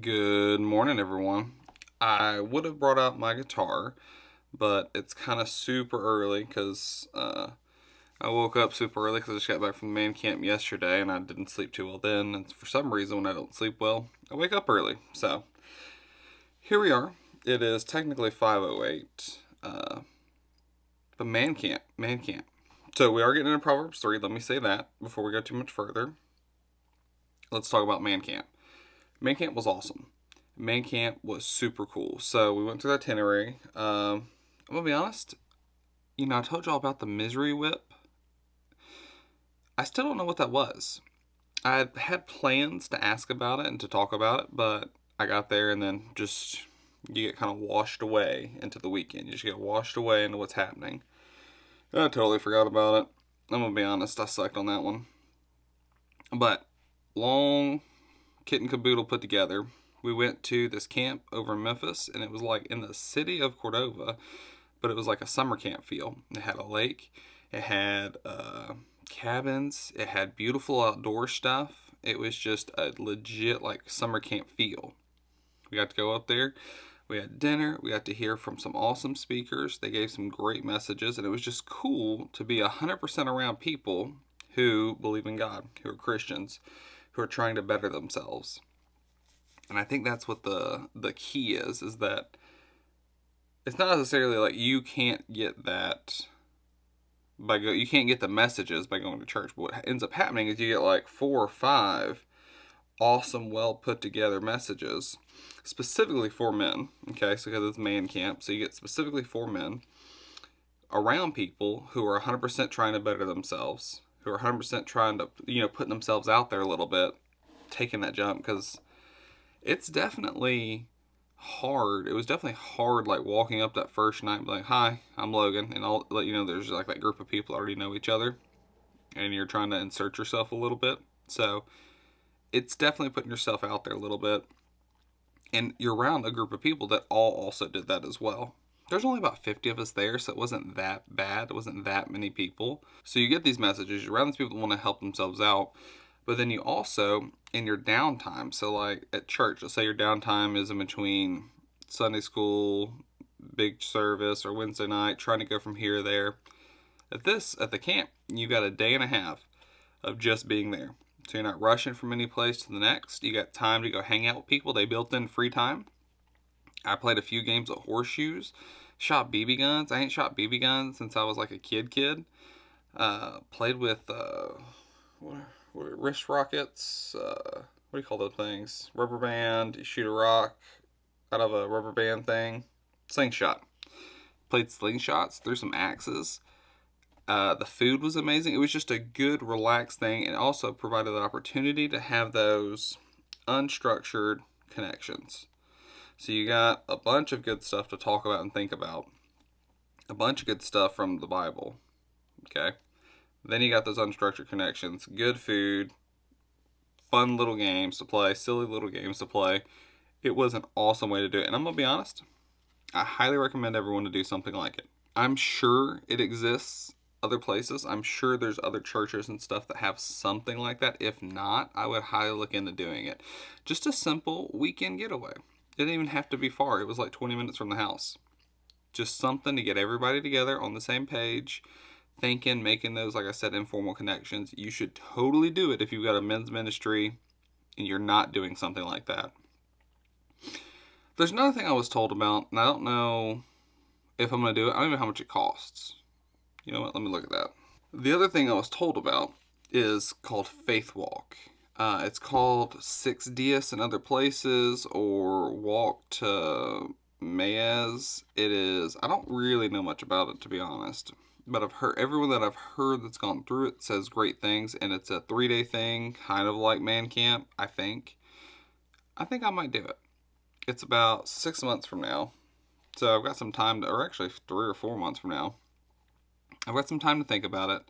Good morning, everyone. I would have brought out my guitar, but it's kind of super early because I woke up super early because I just got back from the man camp yesterday and I didn't sleep too well then. And for some reason, when I don't sleep well, I wake up early. So here we are. It is technically 5:08, but man camp. So we are getting into Proverbs 3. Let me say that before we go too much further. Let's talk about man camp. Man camp was awesome. Man camp was super cool. So we went through the itinerary. I'm gonna be honest. I told y'all about the misery whip. I still don't know what that was. I had plans to ask about it and to talk about it, but I got there and then just you get kind of washed away into the weekend. You just get washed away into what's happening. And I totally forgot about it. I'm gonna be honest. I sucked on that one. But long kit and caboodle put together. We went to this camp over in Memphis, and it was like in the city of Cordova, but it was like a summer camp feel. It had a lake, it had cabins, it had beautiful outdoor stuff. It was just a legit like summer camp feel. We got to go up there. We had dinner. We got to hear from some awesome speakers. They gave some great messages, and it was just cool to be 100% around people who believe in God, who are Christians, who are trying to better themselves. And I think that's what the key is that it's not necessarily like you can't get that you can't get the messages by going to church. But what ends up happening is you get like 4 or 5 awesome, well put together messages specifically for men. Okay, so because it's man camp, so you get specifically for men around people who are 100% trying to better themselves, who are 100% trying to putting themselves out there a little bit, taking that jump because it's definitely hard. It was definitely hard, like walking up that first night, and be like, "Hi, I'm Logan," and I'll let you know there's like that group of people that already know each other, and you're trying to insert yourself a little bit. So it's definitely putting yourself out there a little bit, and you're around a group of people that all also did that as well. There's only about 50 of us there, so it wasn't that bad. It wasn't that many people. So you get these messages. You're around these people that want to help themselves out. But then you also, in your downtime, so like at church, let's say your downtime is in between Sunday school, big service, or Wednesday night, trying to go from here to there. At the camp, you got a day and a half of just being there. So you're not rushing from any place to the next. You got time to go hang out with people. They built in free time. I played a few games of horseshoes, shot BB guns. I ain't shot BB guns since I was like a kid. Played with, what wrist rockets, what do you call those things? Rubber band, you shoot a rock out of a rubber band thing. Slingshot. Played slingshots, threw some axes. The food was amazing. It was just a good, relaxed thing, and also provided the opportunity to have those unstructured connections. So you got a bunch of good stuff to talk about and think about. A bunch of good stuff from the Bible. Okay? Then you got those unstructured connections, good food, fun little games to play, silly little games to play. It was an awesome way to do it. And I'm going to be honest, I highly recommend everyone to do something like it. I'm sure it exists other places. I'm sure there's other churches and stuff that have something like that. If not, I would highly look into doing it. Just a simple weekend getaway. It didn't even have to be far. It was like 20 minutes from the house. Just something to get everybody together on the same page, thinking, making those, like I said, informal connections. You should totally do it if you've got a men's ministry and you're not doing something like that. There's another thing I was told about, and I don't know if I'm going to do it. I don't even know how much it costs. You know what? Let me look at that. The other thing I was told about is called Faith Walk. It's called Six Dias in other places, or Walk to Mayas. It is, I don't really know much about it, to be honest. But I've heard, everyone that I've heard that's gone through it says great things, and it's a 3-day thing, kind of like man camp, I think. I think I might do it. It's about 6 months from now. So I've got some time to, or actually 3 or 4 months from now. I've got some time to think about it.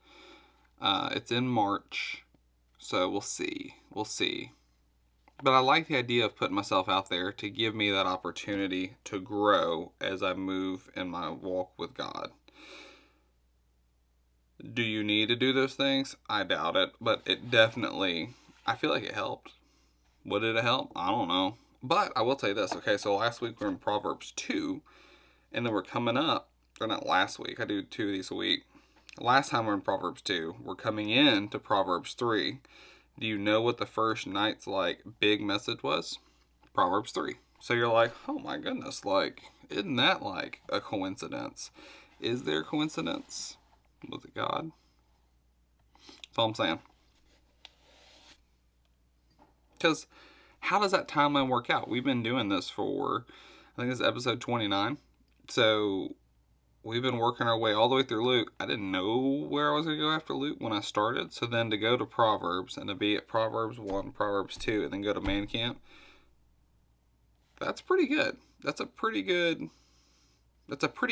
It's in March, so we'll see. We'll see. But I like the idea of putting myself out there to give me that opportunity to grow as I move in my walk with God. Do you need to do those things? I doubt it, but it definitely, I feel like it helped. What did it help? I don't know. But I will tell you this, okay? So last week we were in Proverbs 2, and then we're coming up, or not last week, I do 2 of these a week. Last time we're in Proverbs 2, we're coming in to Proverbs 3. Do you know what the first night's like big message was? Proverbs 3. So you're like, oh my goodness, like, isn't that like a coincidence? Is there a coincidence? Was it God? That's all I'm saying. Because how does that timeline work out? We've been doing this for, I think it's episode 29. So we've been working our way all the way through Luke. I didn't know where I was going to go after Luke when I started. So then to go to Proverbs and to be at Proverbs 1, Proverbs 2, and then go to Man Camp, that's pretty good. That's a pretty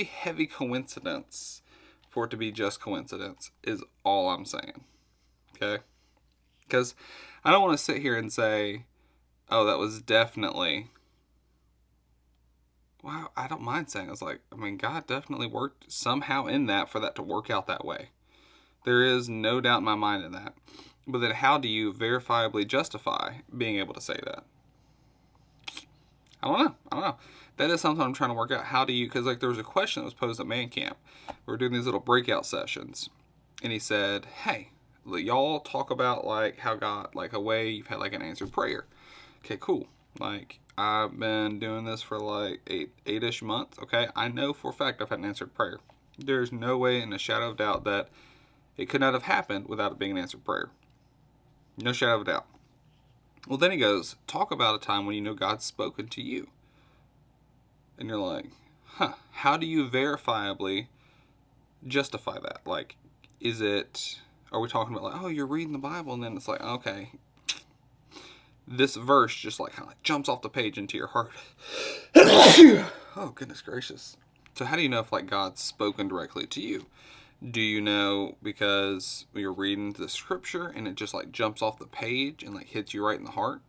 heavy coincidence for it to be just coincidence, is all I'm saying. Okay? Because I don't want to sit here and say, oh, that was definitely... Wow, I don't mind saying it's like, I mean, God definitely worked somehow in that for that to work out that way. There is no doubt in my mind in that. But then how do you verifiably justify being able to say that? I don't know. That is something I'm trying to work out. How do you, because like there was a question that was posed at Man Camp. We were doing these little breakout sessions. And he said, hey, y'all talk about like how God, like a way you've had like an answered prayer. Okay, cool. Like, I've been doing this for like eight-ish months, okay? I know for a fact I've had an answered prayer. There's no way in a shadow of doubt that it could not have happened without it being an answered prayer. No shadow of a doubt. Well, then he goes, talk about a time when you know God's spoken to you. And you're like, how do you verifiably justify that? Like, are we talking about like, oh, you're reading the Bible and then it's like, okay, this verse just like kind of like jumps off the page into your heart. Oh, goodness gracious. So how do you know if like God's spoken directly to you? Do you know because you're reading the scripture and it just like jumps off the page and like hits you right in the heart?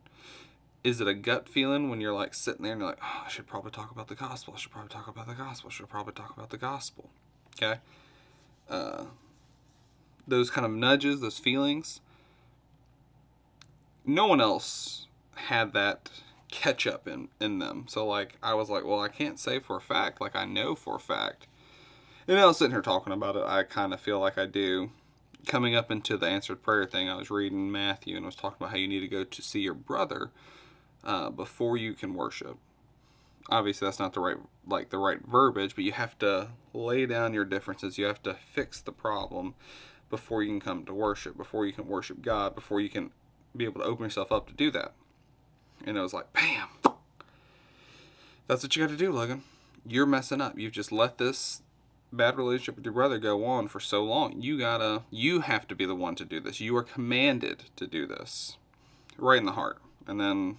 Is it a gut feeling when you're like sitting there and you're like, oh, I should probably talk about the gospel. I should probably talk about the gospel. I should probably talk about the gospel. Okay? Those kind of nudges, those feelings. No one else had that catch up in them. So like I was like, well, I can't say for a fact, like I know for a fact. And I was sitting here talking about it, I kind of feel like I do. Coming up into the answered prayer thing, I was reading Matthew and I was talking about how you need to go to see your brother before you can worship. Obviously that's not the right verbiage, but you have to lay down your differences. You have to fix the problem before you can come to worship, before you can worship God, before you can be able to open yourself up to do that. And it was like, bam! That's what you got to do, Logan. You're messing up. You've just let this bad relationship with your brother go on for so long. You have to be the one to do this. You are commanded to do this. Right in the heart. And then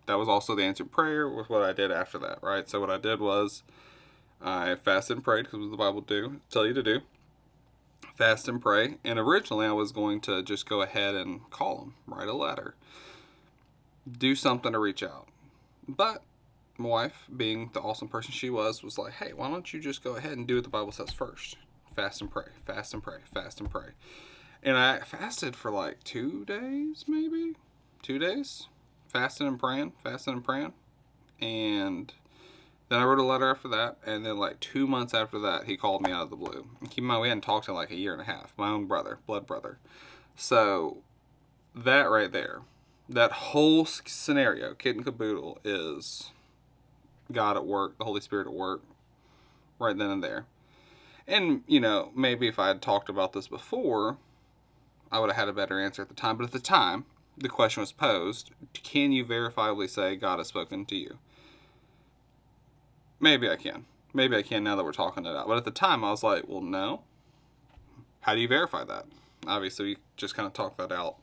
that was also the answered prayer with what I did after that, right? So what I did was I fasted and prayed, because what the Bible tell you to do. Fast and pray. And originally I was going to just go ahead and call him, write a letter, do something to reach out. But my wife, being the awesome person she was like, hey, why don't you just go ahead and do what the Bible says first? Fast and pray, fast and pray, fast and pray. And I fasted for like 2 days, maybe? 2 days? Fasting and praying. And then I wrote a letter after that, and then like 2 months after that, he called me out of the blue. And keep in mind, we hadn't talked in like a year and a half. My own brother, blood brother. So that right there, that whole scenario, kit and caboodle, is God at work, the Holy Spirit at work, right then and there. And, maybe if I had talked about this before, I would have had a better answer at the time. But at the time, the question was posed, can you verifiably say God has spoken to you? Maybe I can. Maybe I can now that we're talking it out. But at the time, I was like, well, no. How do you verify that? Obviously, we just kind of talked that out.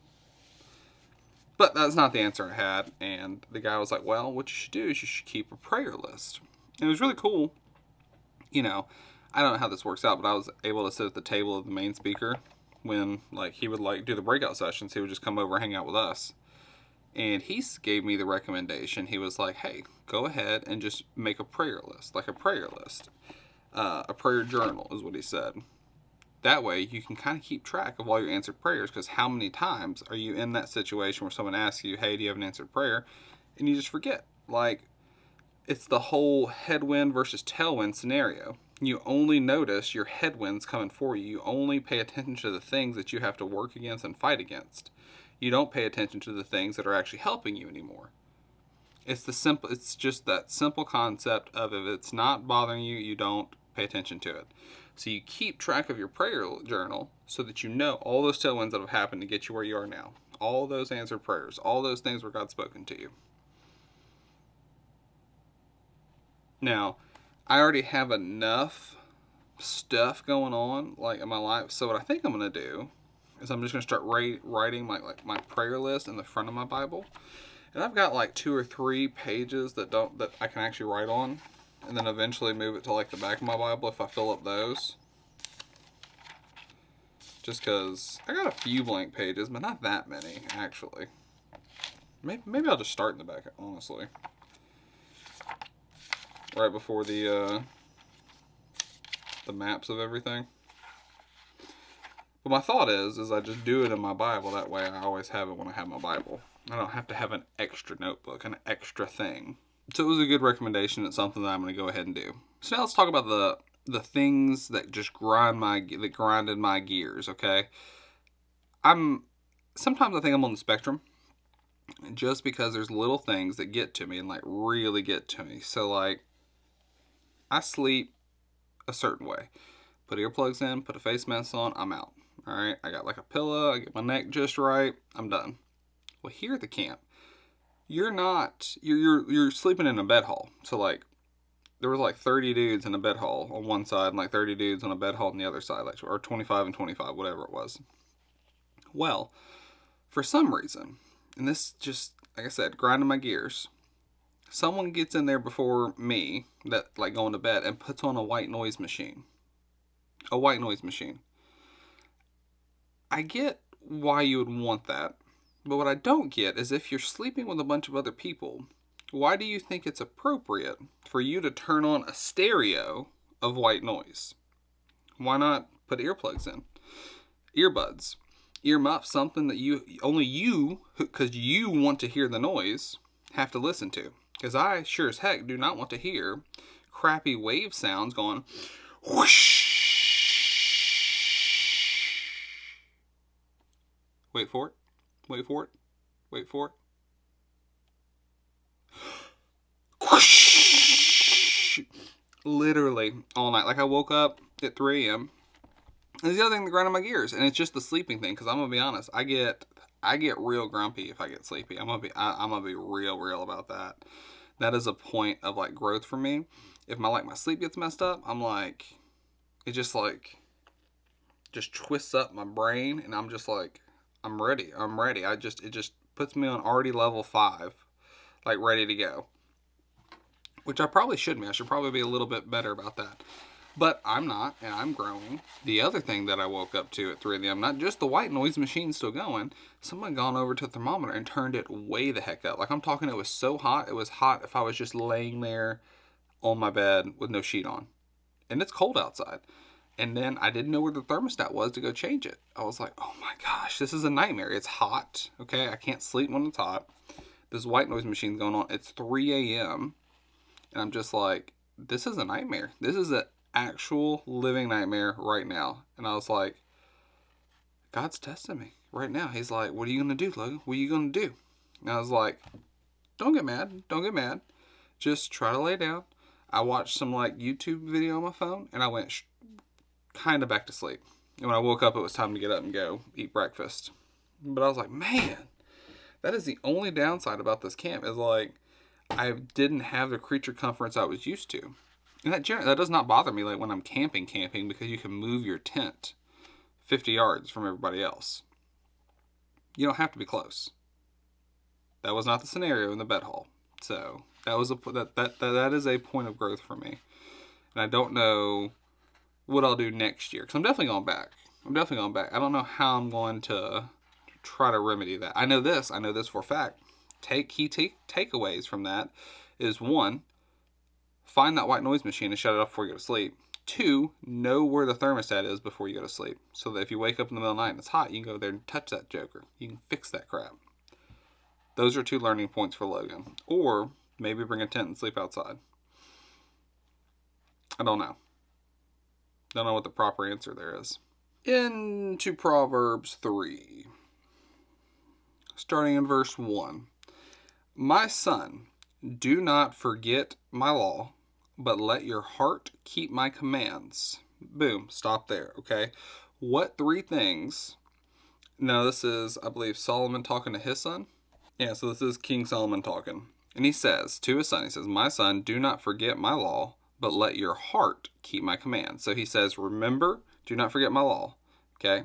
But that's not the answer I had. And the guy was like, well, what you should do is you should keep a prayer list. And it was really cool. I don't know how this works out, but I was able to sit at the table of the main speaker when he would do the breakout sessions. He would just come over and hang out with us. And he gave me the recommendation. He was like, hey, go ahead and just make a prayer list. Like a prayer list. A prayer journal is what he said. That way you can kind of keep track of all your answered prayers, because how many times are you in that situation where someone asks you, hey, do you have an answered prayer? And you just forget. Like, it's the whole headwind versus tailwind scenario. You only notice your headwinds coming for you. You only pay attention to the things that you have to work against and fight against. You don't pay attention to the things that are actually helping you anymore. It's just that simple concept of, if it's not bothering you, you don't pay attention to it. So you keep track of your prayer journal so that you know all those tailwinds that have happened to get you where you are now. All those answered prayers, all those things where God's spoken to you. Now, I already have enough stuff going on, like, in my life. So what I think I'm going to do is I'm just going to start writing my prayer list in the front of my Bible. And I've got like 2 or 3 pages that I can actually write on, and then eventually move it to like the back of my Bible if I fill up those. Just because I got a few blank pages, but not that many actually. Maybe I'll just start in the back, honestly. Right before the maps of everything. But my thought is I just do it in my Bible. That way I always have it when I have my Bible. I don't have to have an extra notebook, an extra thing. So it was a good recommendation. It's something that I'm going to go ahead and do. So now let's talk about the things that just grinded my gears, okay? Sometimes I think I'm on the spectrum, just because there's little things that get to me and like really get to me. So like, I sleep a certain way. Put earplugs in, put a face mask on, I'm out. All right, I got like a pillow, I get my neck just right, I'm done. Well, here at the camp, you're sleeping in a bed hall. So like, there was like 30 dudes in a bed hall on one side and like 30 dudes on a bed hall on the other side, like, or 25 and 25, whatever it was. Well, for some reason, and this just, like I said, grinding my gears, someone gets in there before me, that like going to bed, and puts on a white noise machine. A white noise machine. I get why you would want that, but what I don't get is, if you're sleeping with a bunch of other people, why do you think it's appropriate for you to turn on a stereo of white noise? Why not put earplugs in? Earbuds. Earmuffs, something that only you, because you want to hear the noise, have to listen to. Because I sure as heck do not want to hear crappy wave sounds going whoosh. Wait for it. Wait for it. Wait for it. Whoosh. Literally all night. Like, I woke up at 3 a.m. And the other thing that grinded my gears, and it's just the sleeping thing. Because I'm gonna be honest, I get real grumpy if I get sleepy. I'm gonna be real about that. That is a point of like growth for me. If my sleep gets messed up, I'm like, it just twists up my brain, and I'm just like, I'm ready. It just puts me on already level 5, like ready to go. Which I probably shouldn't be. I should probably be a little bit better about that. But I'm not, and I'm growing. The other thing that I woke up to at 3 a.m., not just the white noise machine still going, someone gone over to the thermometer and turned it way the heck up. Like, I'm talking, it was so hot. It was hot if I was just laying there on my bed with no sheet on. And it's cold outside. And then I didn't know where the thermostat was to go change it. I was like, oh my gosh, this is a nightmare. It's hot, okay? I can't sleep when it's hot. This white noise machine's going on. It's 3 a.m. And I'm just like, this is a nightmare. This is an actual living nightmare right now. And I was like, God's testing me right now. He's like, what are you going to do, Logan? What are you going to do? And I was like, don't get mad. Don't get mad. Just try to lay down. I watched some like YouTube video on my phone, and I went kind of back to sleep. And when I woke up, it was time to get up and go eat breakfast. But I was like, man, that is the only downside about this camp, is like, I didn't have the creature comforts I was used to. And that does not bother me like when I'm camping, because you can move your tent 50 yards from everybody else. You don't have to be close. That was not the scenario in the bed hall. So that is a point of growth for me. And I don't know what I'll do next year, because I'm definitely going back. I don't know how I'm going to try to remedy that. I know this for a fact. Key takeaways from that is, 1, find that white noise machine and shut it off before you go to sleep. 2, know where the thermostat is before you go to sleep, so that if you wake up in the middle of the night and it's hot, you can go there and touch that joker. You can fix that crap. Those are 2 learning points for Logan. Or Maybe bring a tent and sleep outside. I don't know. Don't know what the proper answer there is. Into Proverbs 3, starting in verse 1. My son, do not forget my law, but let your heart keep my commands. Boom, stop there, okay? What three things? Now, this is, I believe, Solomon talking to his son. Yeah, so this is King Solomon talking. And he says to his son, he says, my son, do not forget my law, but let your heart keep my commands. So he says, remember, do not forget my law, okay?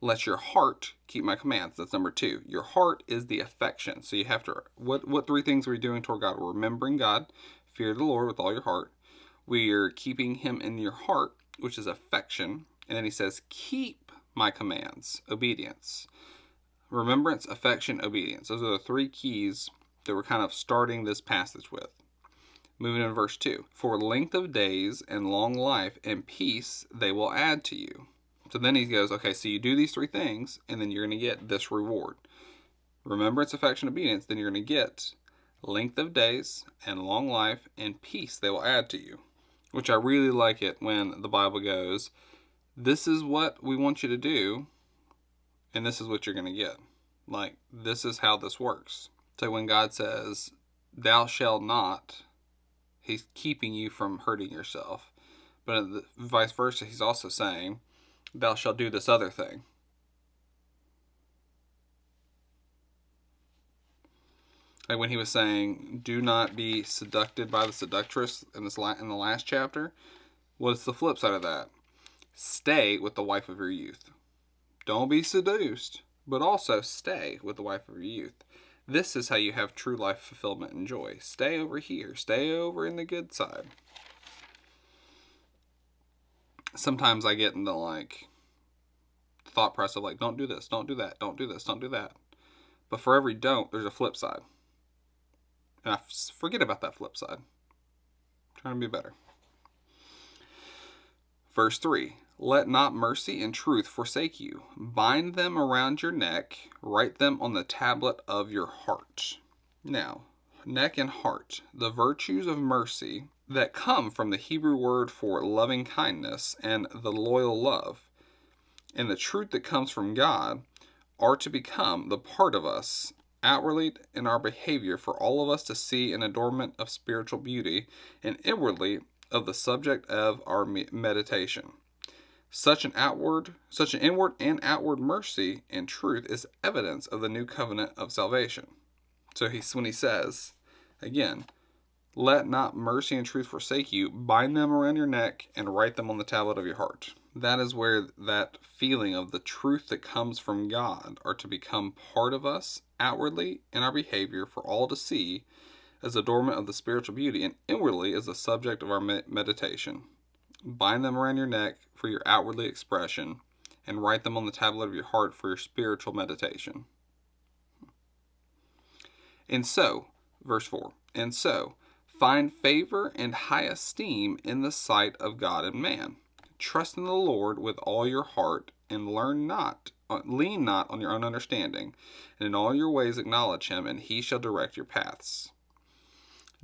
Let your heart keep my commands. That's number 2. Your heart is the affection. So you have to, what three things are we doing toward God? We're remembering God, fear the Lord with all your heart. We are keeping him in your heart, which is affection. And then he says, keep my commands, obedience. Remembrance, affection, obedience. Those are the 3 keys that we're kind of starting this passage with. Moving in verse 2. For length of days and long life and peace they will add to you. So then he goes, okay, so you do these 3 things, and then you're going to get this reward. Remembrance, affection, obedience, then you're going to get length of days and long life and peace they will add to you. Which I really like it when the Bible goes, this is what we want you to do, and this is what you're going to get. Like, this is how this works. So when God says, thou shalt not, he's keeping you from hurting yourself. But vice versa, he's also saying, thou shalt do this other thing. Like when he was saying, do not be seduced by the seductress in the last chapter. What's the flip side of that? Stay with the wife of your youth. Don't be seduced, but also stay with the wife of your youth. This is how you have true life fulfillment and joy. Stay over here. Stay over in the good side. Sometimes I get into like thought process of like, don't do this, don't do that, don't do this, don't do that. But for every don't, there's a flip side. And I forget about that flip side. I'm trying to be better. Verse 3. Let not mercy and truth forsake you. Bind them around your neck. Write them on the tablet of your heart. Now, neck and heart. The virtues of mercy that come from the Hebrew word for loving kindness and the loyal love, and the truth that comes from God, are to become the part of us outwardly in our behavior for all of us to see an adornment of spiritual beauty, and inwardly of the subject of our meditation. Such an inward and outward mercy and truth is evidence of the new covenant of salvation. So when he says, again, let not mercy and truth forsake you, bind them around your neck and write them on the tablet of your heart. That is where that feeling of the truth that comes from God are to become part of us outwardly in our behavior for all to see as adornment of the spiritual beauty, and inwardly as the subject of our meditation. Bind them around your neck for your outwardly expression, and write them on the tablet of your heart for your spiritual meditation. And so, verse 4, and so, find favor and high esteem in the sight of God and man. Trust in the Lord with all your heart, and lean not on your own understanding, and in all your ways acknowledge him, and he shall direct your paths.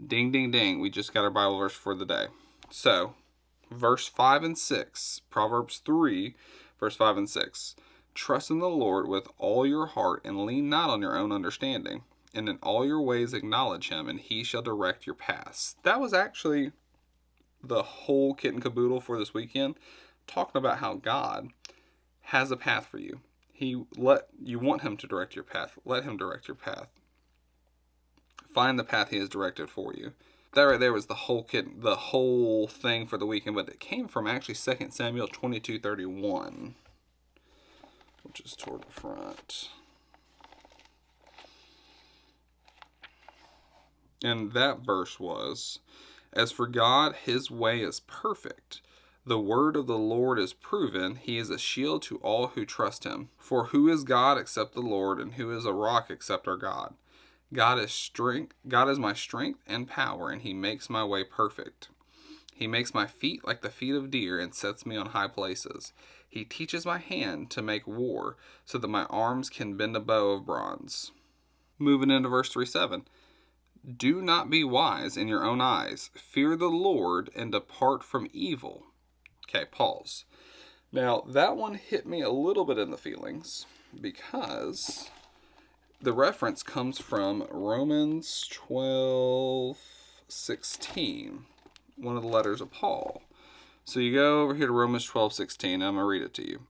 Ding, ding, ding. We just got our Bible verse for the day. So, verse 5 and 6, Proverbs 3, verse 5 and 6. Trust in the Lord with all your heart, and lean not on your own understanding, and in all your ways acknowledge him, and he shall direct your paths. That was actually the whole kit and caboodle for this weekend, talking about how God has a path for you. You want him to direct your path. Let him direct your path. Find the path he has directed for you. That right there was the whole thing for the weekend, but it came from actually 2 Samuel 22:31, which is toward the front. And that verse was, as for God, his way is perfect. The word of the Lord is proven. He is a shield to all who trust him. For who is God except the Lord, and who is a rock except our God? God is strength. God is my strength and power, and he makes my way perfect. He makes my feet like the feet of deer and sets me on high places. He teaches my hand to make war, so that my arms can bend a bow of bronze. Moving into verse 3:7. Do not be wise in your own eyes. Fear the Lord and depart from evil. Okay, pause. Now, that one hit me a little bit in the feelings because the reference comes from Romans 12:16, one of the letters of Paul. So you go over here to Romans 12:16, I'm going to read it to you.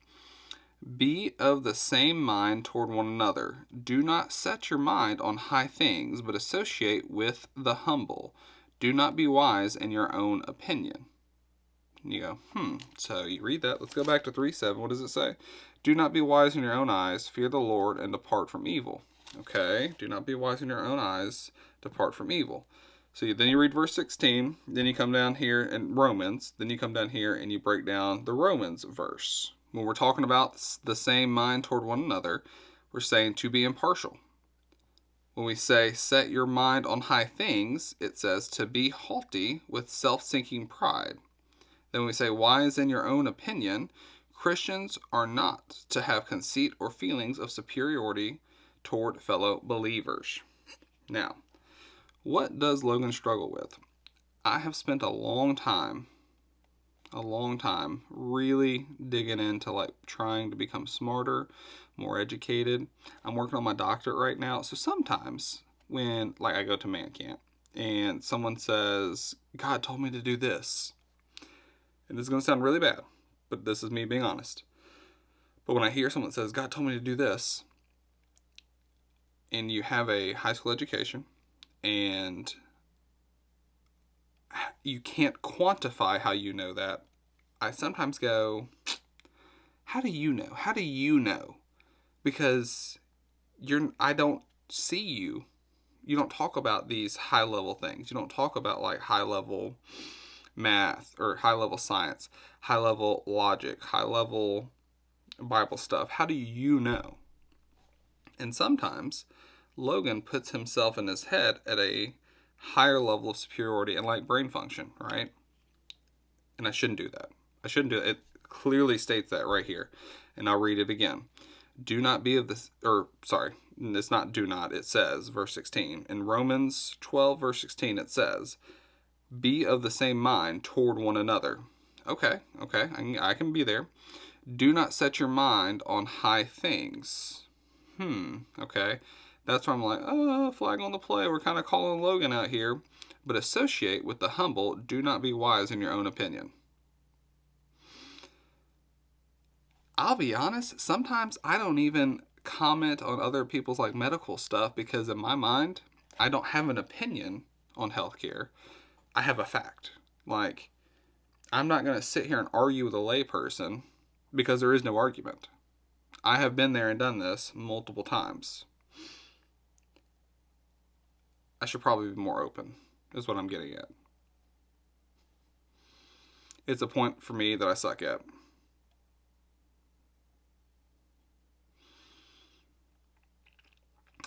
Be of the same mind toward one another. Do not set your mind on high things, but associate with the humble. Do not be wise in your own opinion. And you go, So you read that. Let's go back to 3:7. What does it say? Do not be wise in your own eyes. Fear the Lord and depart from evil. Okay, do not be wise in your own eyes. Depart from evil. So then you read verse 16. Then you come down here in Romans. Then you come down here and you break down the Romans verse. When we're talking about the same mind toward one another, we're saying to be impartial. When we say set your mind on high things, it says to be haughty with self-seeking pride. Then when we say wise in your own opinion, Christians are not to have conceit or feelings of superiority toward fellow believers. Now, what does Logan struggle with? I have spent a long time really digging into like trying to become smarter, more educated. I'm working on my doctorate right now. So sometimes when like I go to man camp and someone says, God told me to do this. And this is going to sound really bad, but this is me being honest. But when I hear someone that says, God told me to do this, and you have a high school education and you can't quantify how you know that, I sometimes go, how do you know? How do you know? Because I don't see you. You don't talk about these high level things. You don't talk about like high level math or high level science, high level logic, high level Bible stuff. How do you know? And sometimes Logan puts himself in his head at a higher level of superiority and like brain function, right? And I shouldn't do that. I shouldn't do it. It clearly states that right here. And I'll read it again. Do not be of this, or sorry, it's not do not, it says, verse 16. In Romans 12, verse 16, it says, be of the same mind toward one another. Okay, I can be there. Do not set your mind on high things. Okay. That's where I'm like, flag on the play. We're kind of calling Logan out here. But associate with the humble. Do not be wise in your own opinion. I'll be honest, sometimes I don't even comment on other people's like medical stuff because in my mind, I don't have an opinion on healthcare. I have a fact. Like, I'm not going to sit here and argue with a layperson because there is no argument. I have been there and done this multiple times. I should probably be more open, is what I'm getting at. It's a point for me that I suck at.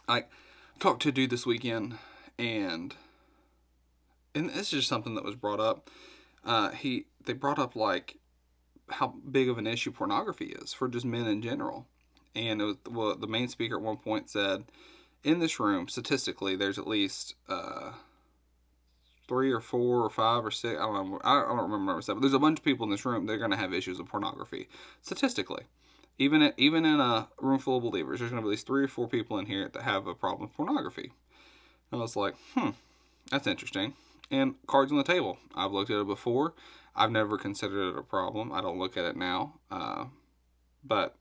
I talked to a dude this weekend, and this is just something that was brought up. They brought up like how big of an issue pornography is for just men in general. And the main speaker at one point said, in this room, statistically, there's at least 3 or 4 or 5 or 6. I don't remember the number, but there's a bunch of people in this room. They're going to have issues with pornography, statistically. Even in a room full of believers, there's going to be at least 3 or 4 people in here that have a problem with pornography. And I was like, that's interesting. And cards on the table. I've looked at it before. I've never considered it a problem. I don't look at it now. But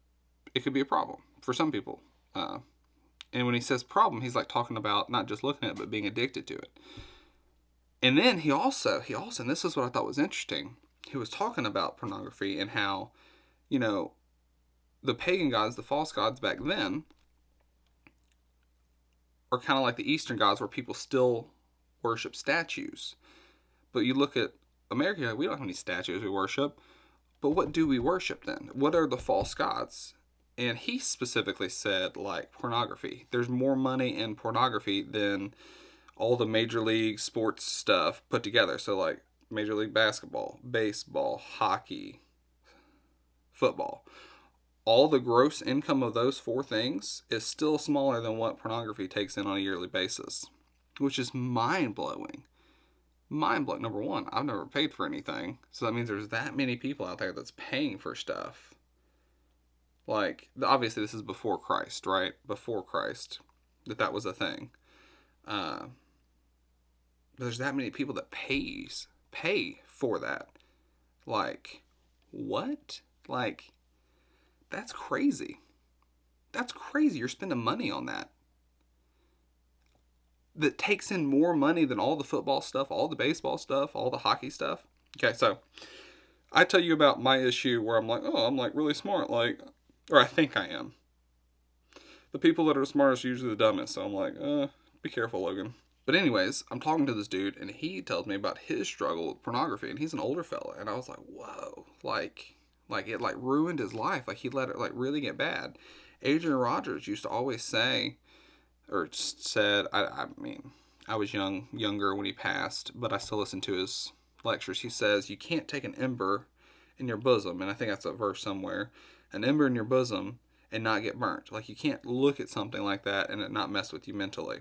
it could be a problem for some people. And when he says problem, he's like talking about not just looking at it, but being addicted to it. And then he also, and this is what I thought was interesting, he was talking about pornography and how, the pagan gods, the false gods back then, are kind of like the Eastern gods where people still worship statues. But you look at America, we don't have any statues we worship. But what do we worship then? What are the false gods? And he specifically said, like, pornography. There's more money in pornography than all the major league sports stuff put together. So, like, Major League Basketball, baseball, hockey, football. All the gross income of those 4 things is still smaller than what pornography takes in on a yearly basis. which is mind-blowing. Mind-blowing. Number one, I've never paid for anything, so that means there's that many people out there that's paying for stuff. Like, obviously this is before Christ, right? Before Christ, that was a thing. But there's that many people that pay for that. Like, what? Like, that's crazy. That's crazy. You're spending money on that. That takes in more money than all the football stuff, all the baseball stuff, all the hockey stuff. Okay, so I tell you about my issue where I'm like, oh, I'm like really smart, like, or I think I am. The people that are smartest are usually the dumbest, so I'm like, be careful, Logan. But anyways, I'm talking to this dude, and he tells me about his struggle with pornography, and he's an older fella, and I was like, whoa, like it like ruined his life, like he let it like really get bad. Adrian Rogers used to always say, or said, I mean, I was younger when he passed, but I still listen to his lectures. He says, you can't take an ember in your bosom, and I think that's a verse somewhere, an ember in your bosom and not get burnt. Like, you can't look at something like that and it not mess with you mentally.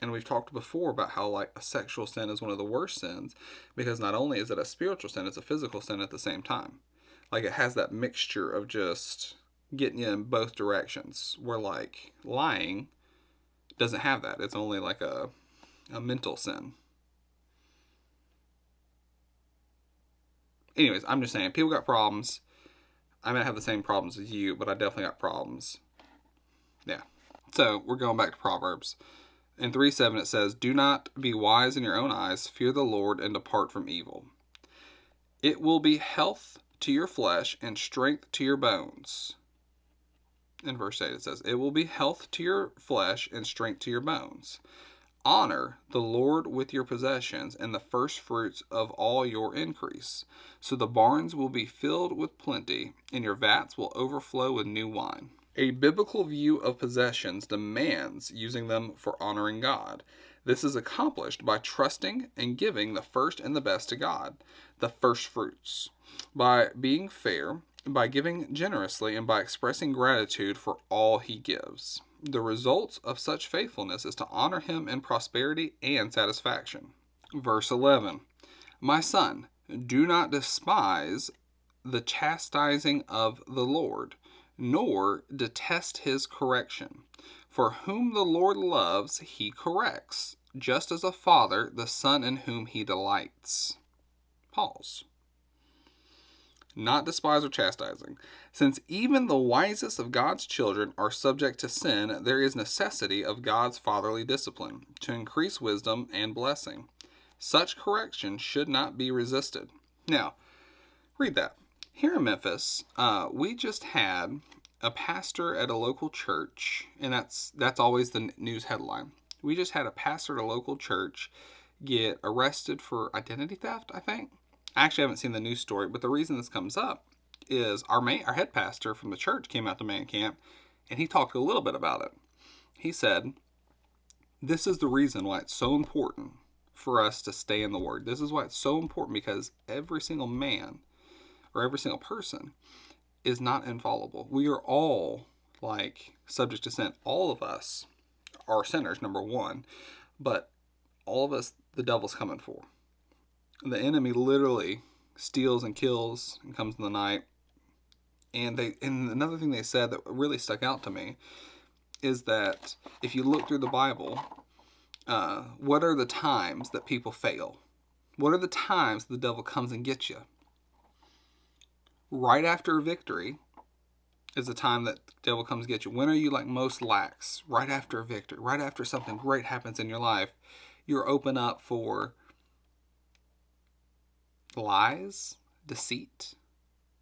And we've talked before about how, like, a sexual sin is one of the worst sins, because not only is it a spiritual sin, it's a physical sin at the same time. Like, it has that mixture of just getting you in both directions, where, like, lying doesn't have that. It's only like a mental sin. Anyways, I'm just saying, people got problems. I may not have the same problems as you, but I definitely got problems. Yeah. So, we're going back to Proverbs. In 3:7 it says, do not be wise in your own eyes, fear the Lord, and depart from evil. It will be health to your flesh and strength to your bones. In verse 8 it says, it will be health to your flesh and strength to your bones. Honor the Lord with your possessions and the first fruits of all your increase. So the barns will be filled with plenty, and your vats will overflow with new wine. A biblical view of possessions demands using them for honoring God. This is accomplished by trusting and giving the first and the best to God, the first fruits, by being fair, by giving generously, and by expressing gratitude for all He gives. The result of such faithfulness is to honor Him in prosperity and satisfaction. Verse 11, my son, do not despise the chastising of the Lord, nor detest His correction. For whom the Lord loves, He corrects, just as a father the son in whom He delights. Pause. Not despise or chastising. Since even the wisest of God's children are subject to sin, there is necessity of God's fatherly discipline to increase wisdom and blessing. Such correction should not be resisted. Now, read that. Here in Memphis, we just had a pastor at a local church, and that's always the news headline. We just had a pastor at a local church get arrested for identity theft, I think. I actually haven't seen the news story, but the reason this comes up is our head pastor from the church came out to man camp, and he talked a little bit about it. He said, this is the reason why it's so important for us to stay in the Word. This is why it's so important, because every single man or every single person is not infallible. We are all, like, subject to sin. All of us are sinners, number one, but all of us, the devil's coming for. The enemy literally steals and kills and comes in the night. And another thing they said that really stuck out to me is that if you look through the Bible, what are the times that people fail? What are the times the devil comes and gets you? Right after a victory is the time that the devil comes and gets you. When are you like most lax? Right after a victory. Right after something great happens in your life, you're open up for lies, deceit.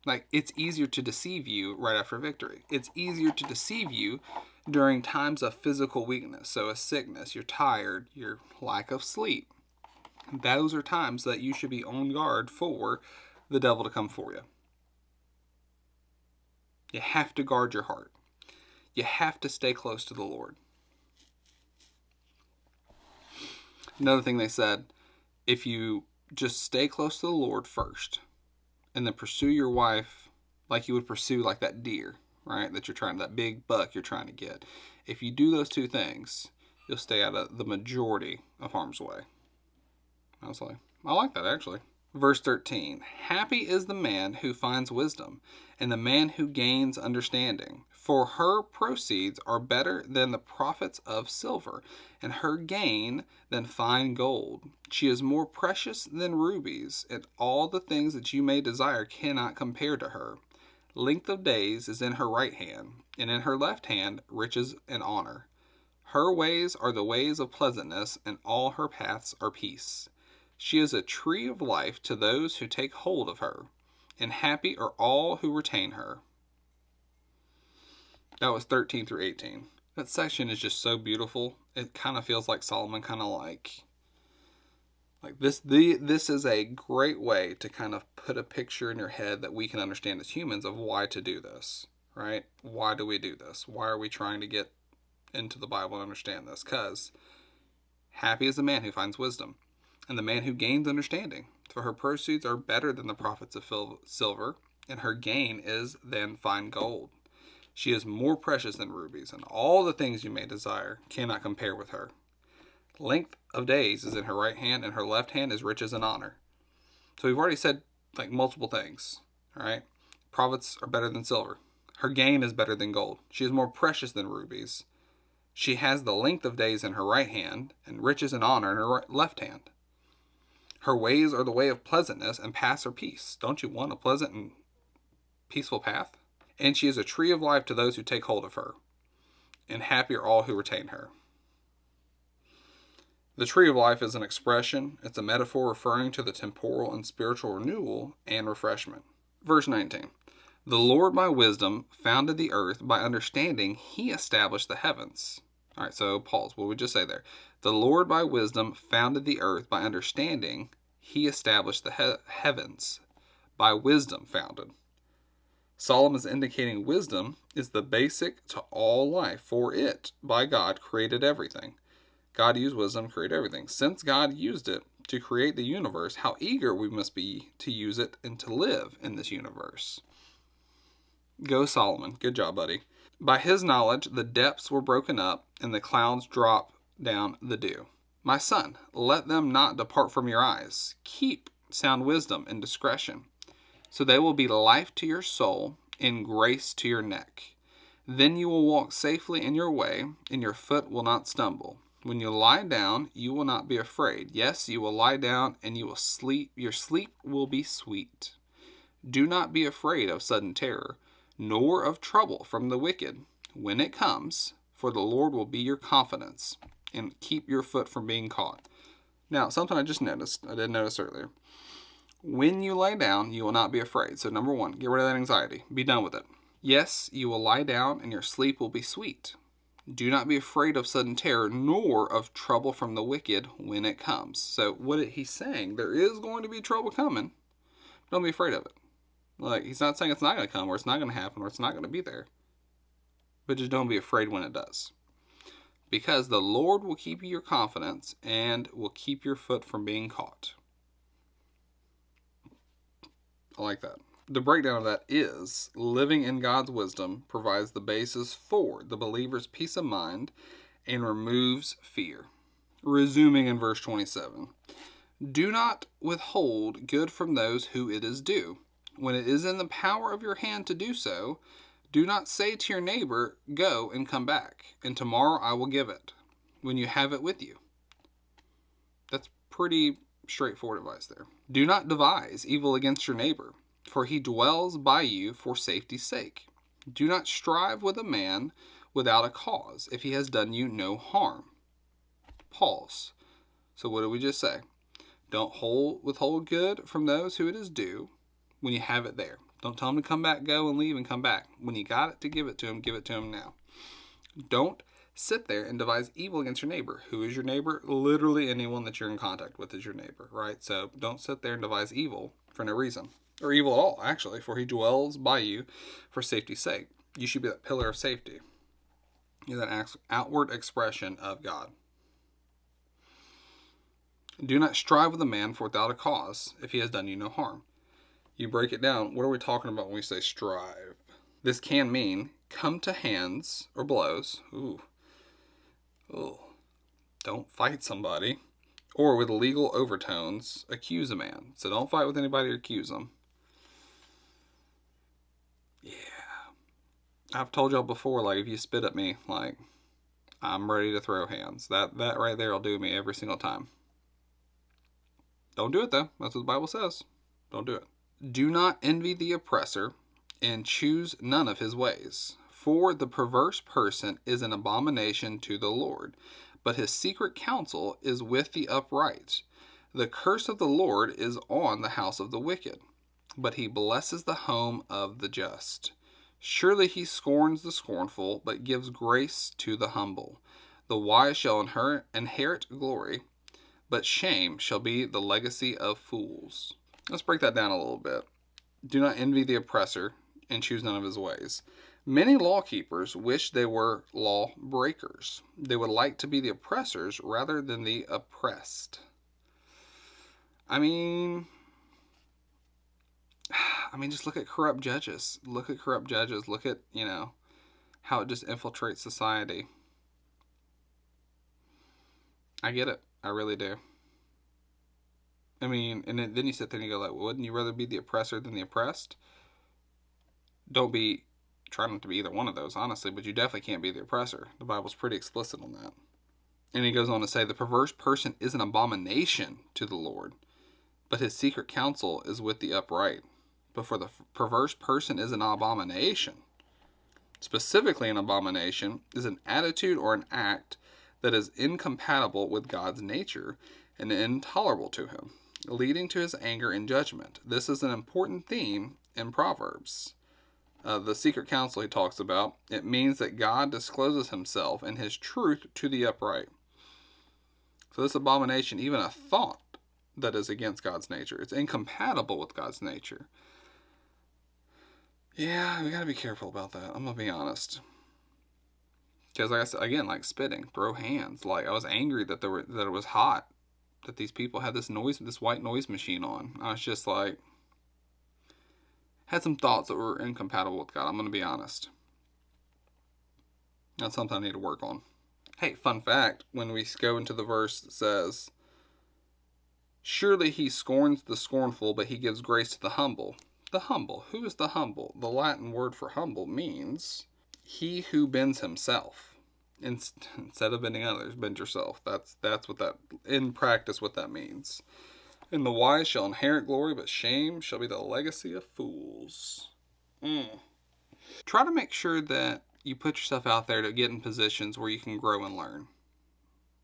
Like, it's easier to deceive you right after victory. It's easier to deceive you during times of physical weakness. So a sickness, you're tired, your lack of sleep. Those are times that you should be on guard for the devil to come for you. You have to guard your heart. You have to stay close to the Lord. Another thing they said, if you just stay close to the Lord first, and then pursue your wife like you would pursue like that deer, right? That big buck you're trying to get. If you do those two things, you'll stay out of the majority of harm's way. I like that actually. Verse 13, happy is the man who finds wisdom, and the man who gains understanding. For her proceeds are better than the profits of silver, and her gain than fine gold. She is more precious than rubies, and all the things that you may desire cannot compare to her. Length of days is in her right hand, and in her left hand riches and honor. Her ways are the ways of pleasantness, and all her paths are peace. She is a tree of life to those who take hold of her, and happy are all who retain her. That was 13 through 18. That section is just so beautiful. It kind of feels like Solomon like this. This is a great way to kind of put a picture in your head that we can understand as humans of why to do this, right? Why do we do this? Why are we trying to get into the Bible and understand this? Because happy is the man who finds wisdom, and the man who gains understanding. For her proceeds are better than the profits of silver, and her gain is than fine gold. She is more precious than rubies, and all the things you may desire cannot compare with her. Length of days is in her right hand, and her left hand is riches and honor. So we've already said multiple things, all right? Profits are better than silver. Her gain is better than gold. She is more precious than rubies. She has the length of days in her right hand, and riches and honor in her left hand. Her ways are the way of pleasantness, and paths are peace. Don't you want a pleasant and peaceful path? And she is a tree of life to those who take hold of her, and happy are all who retain her. The tree of life is an expression. It's a metaphor referring to the temporal and spiritual renewal and refreshment. Verse 19. The Lord by wisdom founded the earth. By understanding, he established the heavens. All right, so pause. What did we just say there? The Lord by wisdom founded the earth. By understanding, he established the heavens. By wisdom founded. Solomon is indicating wisdom is the basic to all life, for it, by God, created everything. God used wisdom to create everything. Since God used it to create the universe, how eager we must be to use it and to live in this universe. Go Solomon. Good job, buddy. By his knowledge, the depths were broken up, and the clouds drop down the dew. My son, let them not depart from your eyes. Keep sound wisdom and discretion, so they will be life to your soul and grace to your neck. Then you will walk safely in your way, and your foot will not stumble. When you lie down, you will not be afraid. Yes, you will lie down, and you will sleep. Your sleep will be sweet. Do not be afraid of sudden terror, nor of trouble from the wicked when it comes, for the Lord will be your confidence, and keep your foot from being caught. Now, something I just noticed, I didn't notice earlier. When you lie down, you will not be afraid. So 1, get rid of that anxiety. Be done with it. Yes, you will lie down, and your sleep will be sweet. Do not be afraid of sudden terror, nor of trouble from the wicked when it comes. So what he's saying, there is going to be trouble coming. Don't be afraid of it. He's not saying it's not going to come, or it's not going to happen, or it's not going to be there. But just don't be afraid when it does. Because the Lord will keep you your confidence, and will keep your foot from being caught. I like that. The breakdown of that is, living in God's wisdom provides the basis for the believer's peace of mind and removes fear. Resuming in verse 27. Do not withhold good from those who it is due. When it is in the power of your hand to do so, do not say to your neighbor, go and come back, and tomorrow I will give it, when you have it with you. That's pretty straightforward advice there. Do not devise evil against your neighbor, for he dwells by you for safety's sake. Do not strive with a man without a cause, if he has done you no harm. Pause. So what did we just say? Don't withhold good from those who it is due when you have it there. Don't tell him to come back, go, and leave, and come back. When you got it to give it to him now. Don't sit there and devise evil against your neighbor. Who is your neighbor? Literally anyone that you're in contact with is your neighbor, right? So don't sit there and devise evil for no reason. Or evil at all, actually, for he dwells by you for safety's sake. You should be that pillar of safety. You're that outward expression of God. Do not strive with a man for without a cause, if he has done you no harm. You break it down, what are we talking about when we say strive? This can mean come to hands or blows. Ooh. Don't fight somebody. Or with legal overtones, accuse a man. So don't fight with anybody or accuse them. Yeah. I've told y'all before, like, if you spit at me, like, I'm ready to throw hands. That right there will do me every single time. Don't do it, though. That's what the Bible says. Don't do it. Do not envy the oppressor, and choose none of his ways. For the perverse person is an abomination to the Lord, but his secret counsel is with the upright. The curse of the Lord is on the house of the wicked, but he blesses the home of the just. Surely he scorns the scornful, but gives grace to the humble. The wise shall inherit glory, but shame shall be the legacy of fools. Let's break that down a little bit. Do not envy the oppressor, and choose none of his ways. Many law keepers wish they were law breakers. They would like to be the oppressors rather than the oppressed. I mean, just look at corrupt judges. Look at, how it just infiltrates society. I get it. I really do. I mean, and then you sit there and you go like, well, wouldn't you rather be the oppressor than the oppressed? Try not to be either one of those, honestly, but you definitely can't be the oppressor. The Bible's pretty explicit on that. And he goes on to say, the perverse person is an abomination to the Lord, but his secret counsel is with the upright. But for the perverse person is an abomination. Specifically, an abomination is an attitude or an act that is incompatible with God's nature and intolerable to him, leading to his anger and judgment. This is an important theme in Proverbs. The secret counsel he talks about, it means that God discloses himself and his truth to the upright. So this abomination, even a thought that is against God's nature, it's incompatible with God's nature. Yeah, we gotta be careful about that. I'm gonna be honest. Because like I said, again, like spitting, throw hands. Like I was angry that it was hot, that these people had this white noise machine on. I was just like, had some thoughts that were incompatible with God. I'm gonna be honest. That's something I need to work on. Hey, fun fact, when we go into the verse that says, surely he scorns the scornful, but he gives grace to the humble. The humble. Who is the humble? The Latin word for humble means he who bends himself. Instead of bending others, bend yourself. That's what that, in practice, what that means. And the wise shall inherit glory, but shame shall be the legacy of fools. Try to make sure that you put yourself out there to get in positions where you can grow and learn.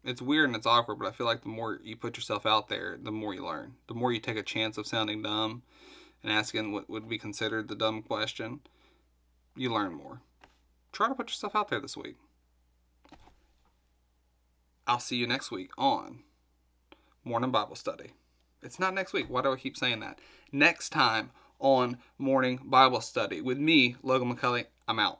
It's weird and it's awkward, but I feel like the more you put yourself out there, the more you learn. The more you take a chance of sounding dumb and asking what would be considered the dumb question, you learn more. Try to put yourself out there this week. I'll see you next week on Morning Bible Study. It's not next week. Why do I keep saying that? Next time on Morning Bible Study with me, Logan McCulley. I'm out.